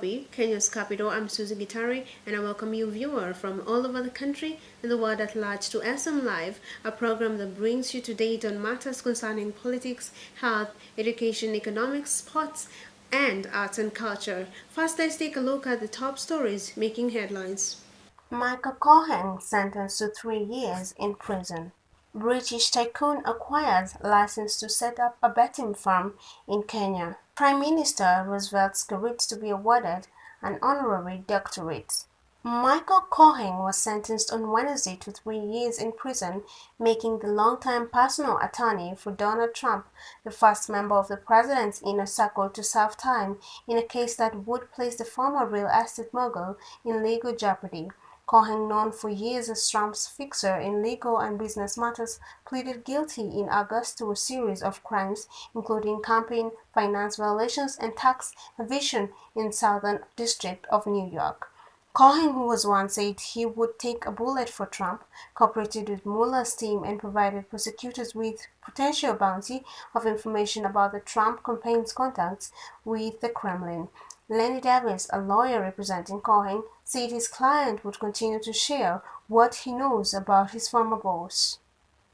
Nairobi, Kenya's capital. I'm Susie Gitari, and I welcome you, viewer, from all over the country and the world at large to SM Live, a program that brings you to date on matters concerning politics, health, education, economics, sports, and arts and culture. First, let's take a look at the top stories making headlines. Michael Cohen sentenced to 3 years in prison. British tycoon acquires license to set up a betting firm in Kenya. Prime Minister Roosevelt Skerrit to be awarded an honorary doctorate. Michael Cohen was sentenced on Wednesday to 3 years in prison, making the longtime personal attorney for Donald Trump the first member of the president's inner circle to serve time in a case that would place the former real estate mogul in legal jeopardy. Cohen, known for years as Trump's fixer in legal and business matters, pleaded guilty in August to a series of crimes, including campaign finance violations and tax evasion in Southern District of New York. Cohen, who was once said he would take a bullet for Trump, cooperated with Mueller's team and provided prosecutors with potential bounty of information about the Trump campaign's contacts with the Kremlin. Lenny Davis, a lawyer representing Cohen, said his client would continue to share what he knows about his former boss.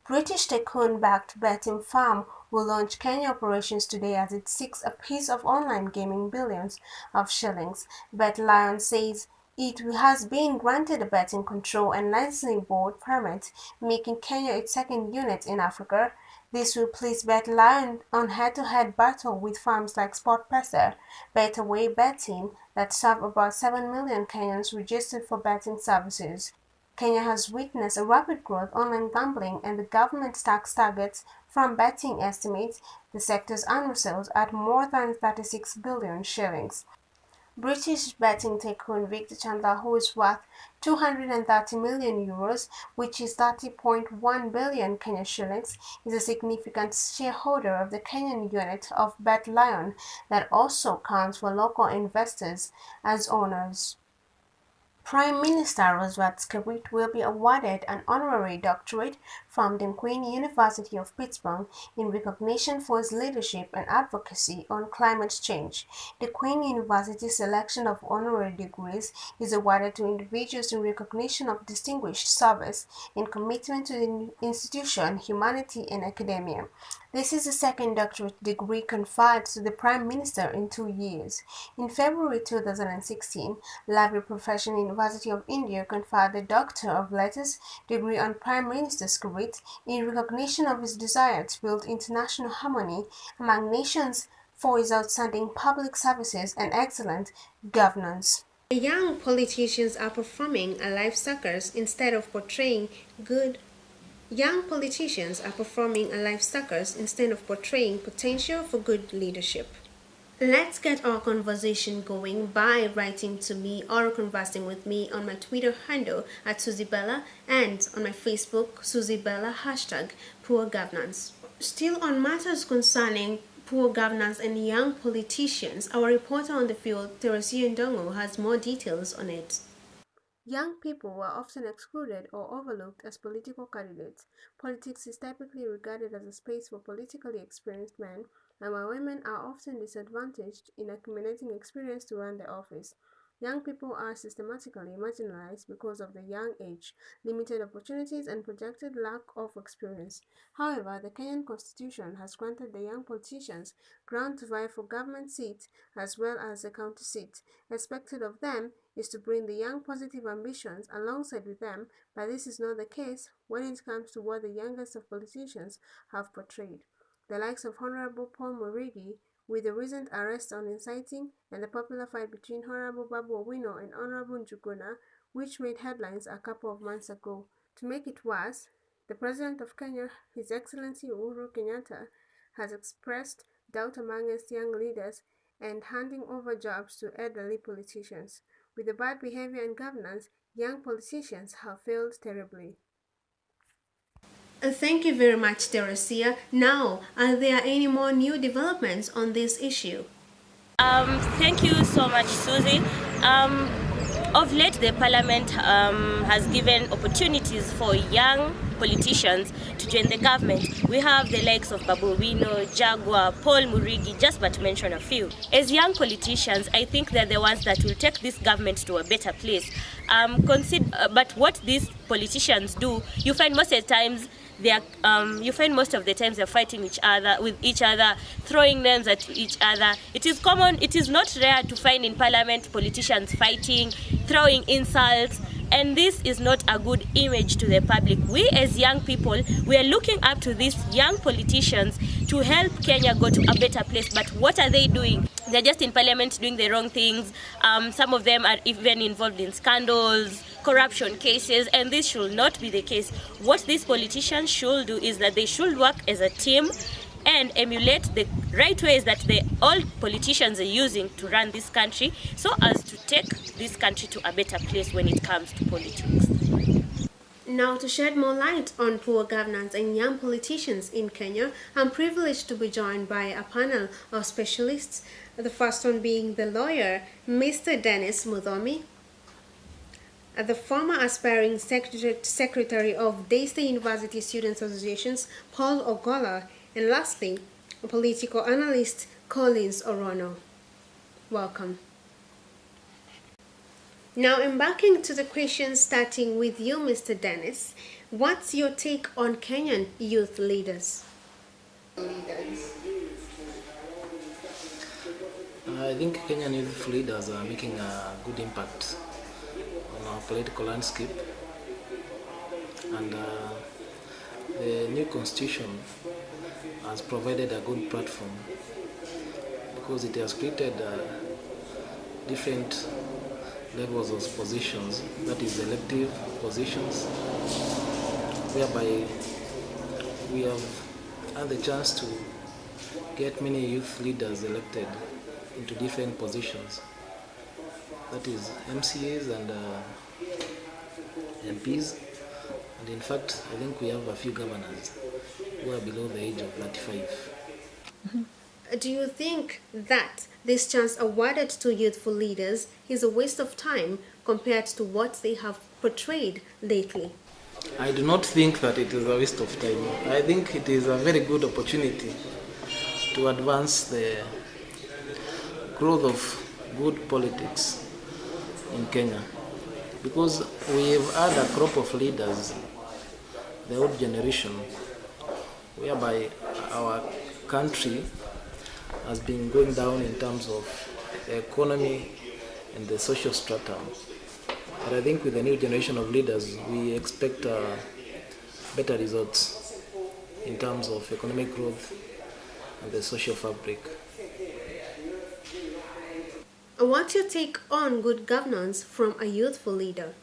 British tycoon-backed betting firm will launch Kenya operations today as it seeks a piece of online gaming billions of shillings. BetLion says it has been granted a betting control and licensing board permit, making Kenya its second unit in Africa. This will place BetLion on head-to-head battle with firms like SportPesa, Betaway Betting that serve about 7 million Kenyans registered for betting services. Kenya has witnessed a rapid growth online gambling, and the government's tax targets from betting estimates the sector's annual sales at more than 36 billion shillings. British betting tycoon Victor Chandler, who is worth €230 million, which is 30.1 billion Kenya shillings, is a significant shareholder of the Kenyan unit of BetLion that also counts for local investors as owners. Prime Minister Roosevelt Skerrit will be awarded an honorary doctorate from the Queen University of Pittsburgh in recognition for his leadership and advocacy on climate change. The Queen University's selection of honorary degrees is awarded to individuals in recognition of distinguished service and commitment to the institution, humanity, and academia. This is the second doctorate degree conferred to the Prime Minister in 2 years. In February 2016, Lavi Professional University of India conferred the Doctor of Letters degree on Prime Minister Skerrit in recognition of his desire to build international harmony among nations for his outstanding public services and excellent governance. Young politicians are performing a life suckers instead of portraying good. Young politicians are performing a life suckers instead of portraying potential for good leadership. Let's get our conversation going by writing to me or conversing with me on my Twitter handle at SusieBella and on my Facebook SusieBella #Poor Governance. Still on matters concerning poor governance and young politicians, our reporter on the field, Teresia Ndongo, has more details on it. Young people are often excluded or overlooked as political candidates. Politics is typically regarded as a space for politically experienced men, and while women are often disadvantaged in accumulating experience to run the office. Young people are systematically marginalized because of their young age, limited opportunities, and projected lack of experience. However, the Kenyan Constitution has granted the young politicians ground to vie for government seats as well as the county seat. Expected of them is to bring the young positive ambitions alongside with them, but this is not the case when it comes to what the youngest of politicians have portrayed. The likes of Honorable Paul Murigi, with the recent arrest on inciting, and the popular fight between Honorable Babu Owino and Honorable Njuguna, which made headlines a couple of months ago. To make it worse, the President of Kenya, His Excellency Uhuru Kenyatta, has expressed doubt amongst young leaders and handing over jobs to elderly politicians. With the bad behavior and governance, young politicians have failed terribly. Thank you very much, Teresia. Now, are there any more new developments on this issue? Thank you so much, Susie. Of late, the parliament has given opportunities for young politicians to join the government. We have the likes of Babu Owino, Jaguar, Paul Murigi, just but to mention a few. As young politicians, I think they're the ones that will take this government to a better place. But what these politicians do, you find most of the times they're fighting with each other, throwing names at each other. It is common, it is not rare to find in parliament politicians fighting, throwing insults, and this is not a good image to the public. We as young people, we are looking up to these young politicians to help Kenya go to a better place, but what are they doing? They're just in parliament doing the wrong things. Some of them are even involved in scandals, corruption cases, and this should not be the case. What these politicians should do is that they should work as a team and emulate the right ways that all politicians are using to run this country, so as to take this country to a better place when it comes to politics. Now, to shed more light on poor governance and young politicians in Kenya, I'm privileged to be joined by a panel of specialists, the first one being the lawyer, Mr. Dennis Muthomi, the former aspiring secretary of Daystar University Students Associations, Paul Ogolla, and lastly, a political analyst, Collins Orono. Welcome. Now, embarking to the questions, starting with you, Mr. Dennis, what's your take on Kenyan youth leaders? I think Kenyan youth leaders are making a good impact on our political landscape, and the new constitution has provided a good platform because it has created different levels of positions, that is elective positions, whereby we have had the chance to get many youth leaders elected into different positions, that is MCAs and MPs, and in fact I think we have a few governors who are below the age of 35. Do you think that this chance awarded to youthful leaders is a waste of time compared to what they have portrayed lately? I do not think that it is a waste of time. I think it is a very good opportunity to advance the growth of good politics in Kenya, because we have had a crop of leaders, the old generation, whereby our country has been going down in terms of the economy and the social strata. But I think with the new generation of leaders, we expect better results in terms of economic growth and the social fabric. What's your take on good governance from a youthful leader?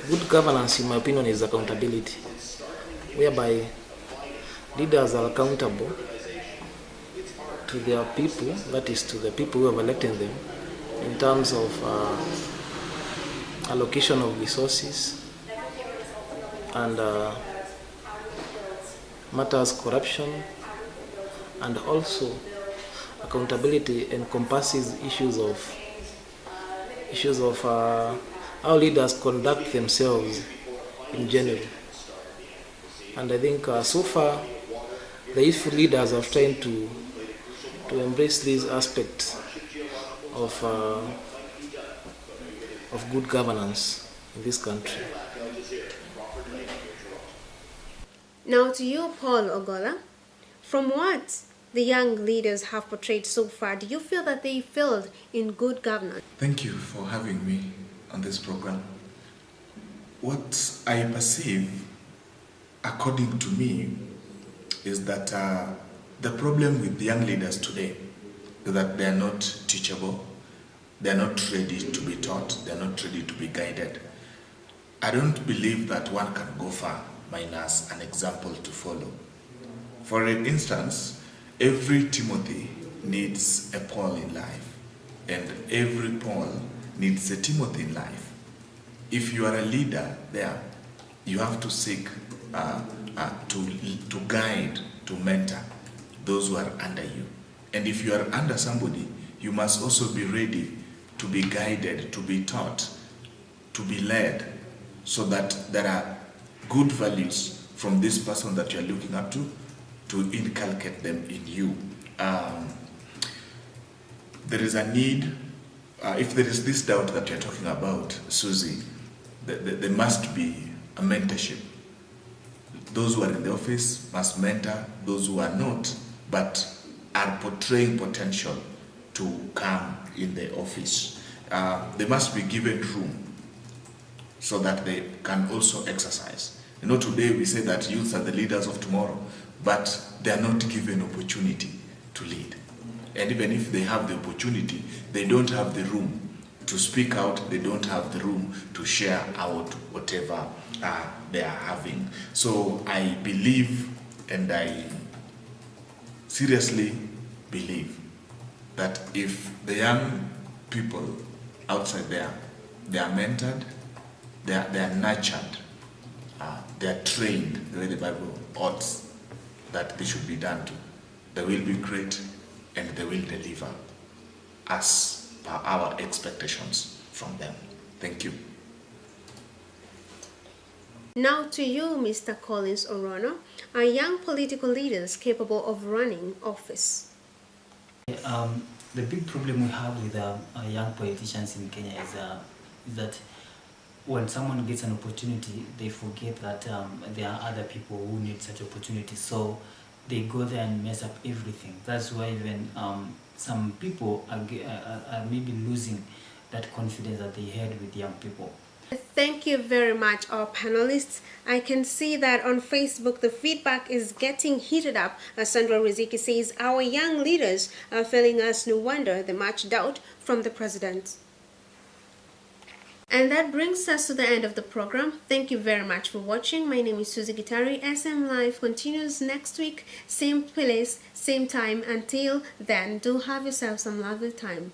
Good governance, in my opinion, is accountability, whereby leaders are accountable to their people, that is to the people who have elected them, in terms of allocation of resources and matters corruption, and also accountability encompasses issues of how leaders conduct themselves in general. And I think so far the youthful leaders have tried to embrace these aspects of good governance in this country. Now to you, Paul Ogolla. From what the young leaders have portrayed so far, do you feel that they failed in good governance? Thank you for having me on this program. What I perceive, according to me, is that the problem with young leaders today is that they are not teachable, they are not ready to be taught, they are not ready to be guided. I don't believe that one can go far minus an example to follow. For instance, every Timothy needs a Paul in life, and every Paul needs a Timothy in life. If you are a leader there, you have to seek to guide, to mentor those who are under you. And if you are under somebody, you must also be ready to be guided, to be taught, to be led, so that there are good values from this person that you're looking up to inculcate them in you. There is a need, if there is this doubt that you're talking about, Susie, there must be a mentorship. Those who are in the office must mentor those who are not, but are portraying potential to come in the office. They must be given room so that they can also exercise. You know, today we say that youth are the leaders of tomorrow, but they are not given opportunity to lead. And even if they have the opportunity, they don't have the room to speak out, they don't have the room to share out whatever they are having. So I believe, and I seriously believe, that if the young people outside there, they are mentored, they are nurtured, they are trained the way the Bible ought that they should be done to, they will be great and they will deliver as per our expectations from them. Thank you. Now to you, Mr. Collins Orono, are young political leaders capable of running office? The big problem we have with young politicians in Kenya is that when someone gets an opportunity, they forget that there are other people who need such opportunities. So they go there and mess up everything. That's why even some people are maybe losing that confidence that they had with young people. Thank you very much, our panelists. I can see that on Facebook the feedback is getting heated up. As Sandra Riziki says, our young leaders are failing us, no wonder the much doubt from the president. And that brings us to the end of the program. Thank you very much for watching. My name is Susie Gitari. SM Live continues next week, same place, same time. Until then, do have yourself some lovely time.